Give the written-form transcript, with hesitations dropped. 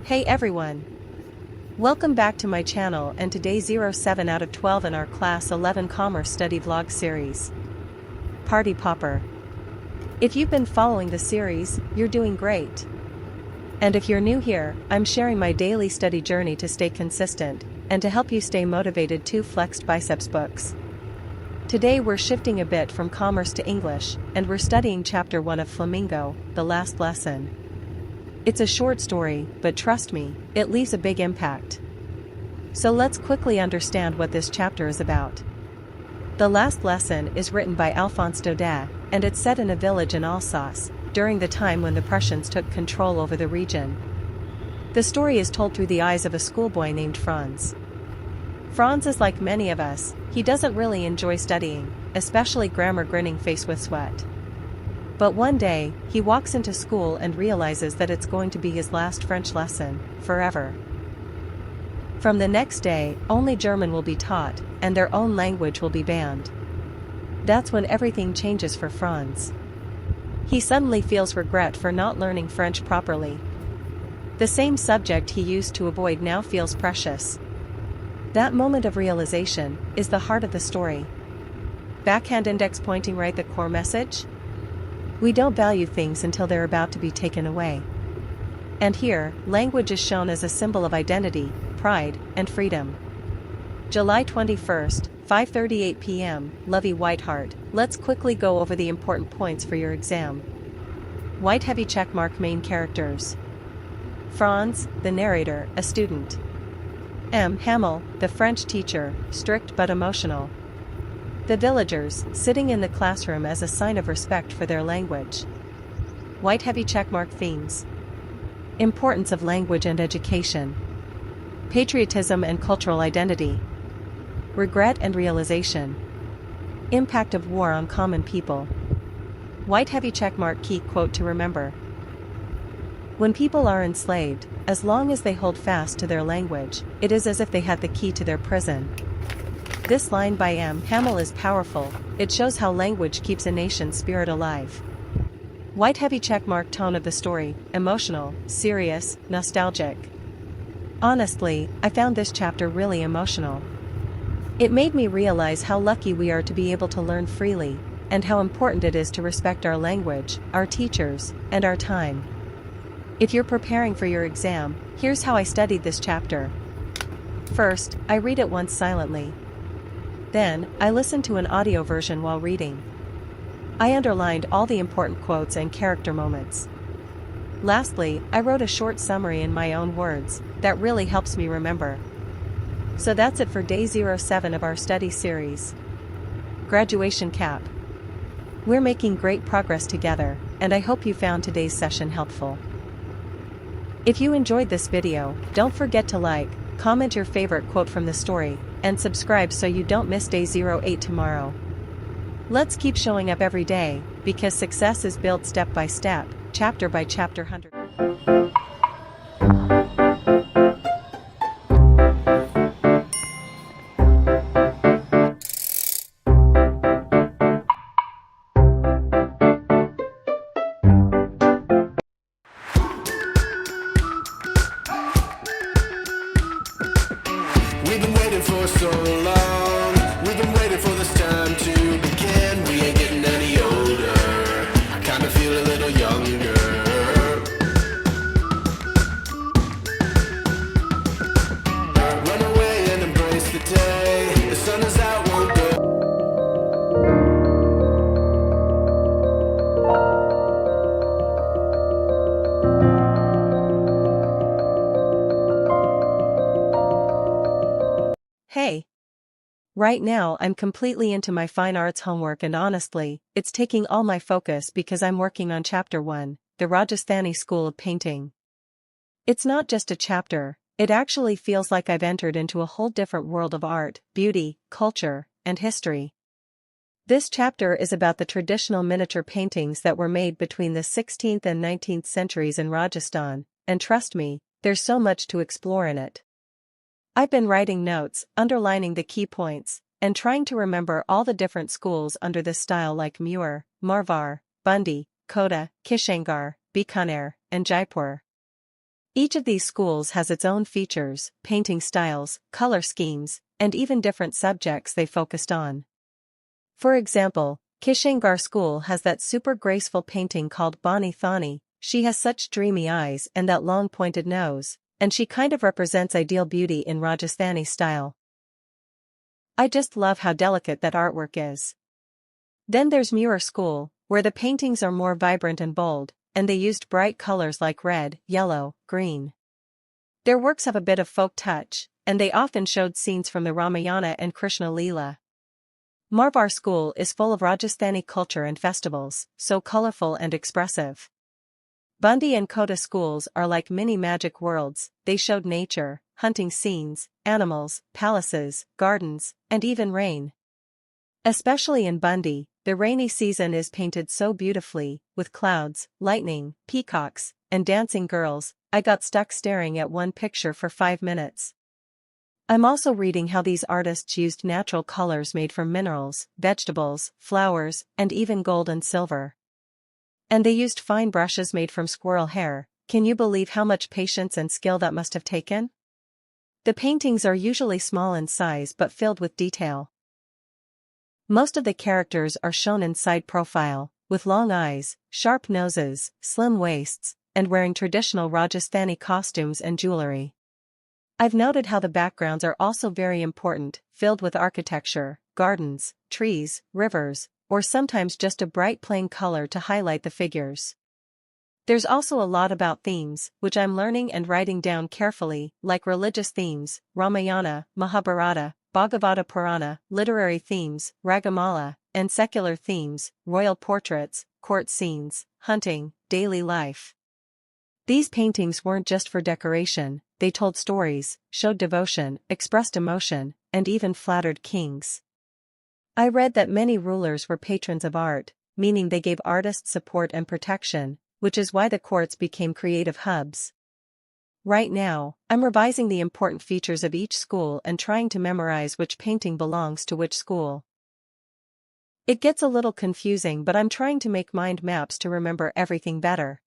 Hey everyone! Welcome back to my channel and today 07 out of 12 in our Class 11 Commerce Study Vlog series. Party Popper. If you've been following the series, you're doing great. And if you're new here, I'm sharing my daily study journey to stay consistent, and to help you stay motivated to flexed biceps books. Today we're shifting a bit from commerce to English, and we're studying Chapter 1 of Flamingo, the last lesson. It's a short story, but trust me, it leaves a big impact. So let's quickly understand what this chapter is about. The last lesson is written by Alphonse Daudet, and it's set in a village in Alsace, during the time when the Prussians took control over the region. The story is told through the eyes of a schoolboy named Franz. Franz is like many of us, he doesn't really enjoy studying, especially grammar, grinning face with sweat. But one day, he walks into school and realizes that it's going to be his last French lesson, forever. From the next day, only German will be taught, and their own language will be banned. That's when everything changes for Franz. He suddenly feels regret for not learning French properly. The same subject he used to avoid now feels precious. That moment of realization is the heart of the story. Backhand index pointing right, the core message? We don't value things until they're about to be taken away. And here, language is shown as a symbol of identity, pride, and freedom. July 21st, 5:38 p.m., Lovey Whiteheart. Let's quickly go over the important points for your exam. White heavy checkmark. Main characters. Franz, the narrator, a student. M. Hamel, the French teacher, strict but emotional. The villagers, sitting in the classroom as a sign of respect for their language. White heavy checkmark. Themes. Importance of language and education. Patriotism and cultural identity. Regret and realization. Impact of war on common people. White heavy checkmark. Key quote to remember. When people are enslaved, as long as they hold fast to their language, it is as if they had the key to their prison. This line by M. Hamel is powerful, it shows how language keeps a nation's spirit alive. White heavy checkmark. Tone of the story, emotional, serious, nostalgic. Honestly, I found this chapter really emotional. It made me realize how lucky we are to be able to learn freely, and how important it is to respect our language, our teachers, and our time. If you're preparing for your exam, here's how I studied this chapter. First, I read it once silently. Then, I listened to an audio version while reading. I underlined all the important quotes and character moments. Lastly, I wrote a short summary in my own words, that really helps me remember. So that's it for day 07 of our study series. Graduation Cap. We're making great progress together, and I hope you found today's session helpful. If you enjoyed this video, don't forget to like, comment your favorite quote from the story, and subscribe so you don't miss day 08 tomorrow. Let's keep showing up every day, because success is built step by step, chapter by chapter. 100. We've been waiting for so long. We've been waiting for this time to begin. We ain't getting any older. I kinda feel a little younger. Run away and embrace the day. The sun is out, won't go. Hey! Right now I'm completely into my fine arts homework, and honestly, it's taking all my focus because I'm working on Chapter 1, the Rajasthani School of Painting. It's not just a chapter, it actually feels like I've entered into a whole different world of art, beauty, culture, and history. This chapter is about the traditional miniature paintings that were made between the 16th and 19th centuries in Rajasthan, and trust me, there's so much to explore in it. I've been writing notes, underlining the key points, and trying to remember all the different schools under this style like Muir, Marwar, Bundi, Kota, Kishangar, Bikaner, and Jaipur. Each of these schools has its own features, painting styles, color schemes, and even different subjects they focused on. For example, Kishangar School has that super graceful painting called Bani Thani. She has such dreamy eyes and that long pointed nose, and she kind of represents ideal beauty in Rajasthani style. I just love how delicate that artwork is. Then there's Muir School, where the paintings are more vibrant and bold, and they used bright colors like red, yellow, green. Their works have a bit of folk touch, and they often showed scenes from the Ramayana and Krishna Leela. Marwar School is full of Rajasthani culture and festivals, so colorful and expressive. Bundi and Kota schools are like mini magic worlds. They showed nature, hunting scenes, animals, palaces, gardens, and even rain. Especially in Bundi, the rainy season is painted so beautifully, with clouds, lightning, peacocks, and dancing girls. I got stuck staring at one picture for 5 minutes. I'm also reading how these artists used natural colors made from minerals, vegetables, flowers, and even gold and silver. And they used fine brushes made from squirrel hair. Can you believe how much patience and skill that must have taken? The paintings are usually small in size but filled with detail. Most of the characters are shown in side profile, with long eyes, sharp noses, slim waists, and wearing traditional Rajasthani costumes and jewelry. I've noted how the backgrounds are also very important, filled with architecture, gardens, trees, rivers, or sometimes just a bright plain color to highlight the figures. There's also a lot about themes, which I'm learning and writing down carefully, like religious themes, Ramayana, Mahabharata, Bhagavata Purana, literary themes, Ragamala, and secular themes, royal portraits, court scenes, hunting, daily life. These paintings weren't just for decoration, they told stories, showed devotion, expressed emotion, and even flattered kings. I read that many rulers were patrons of art, meaning they gave artists support and protection, which is why the courts became creative hubs. Right now, I'm revising the important features of each school and trying to memorize which painting belongs to which school. It gets a little confusing, but I'm trying to make mind maps to remember everything better.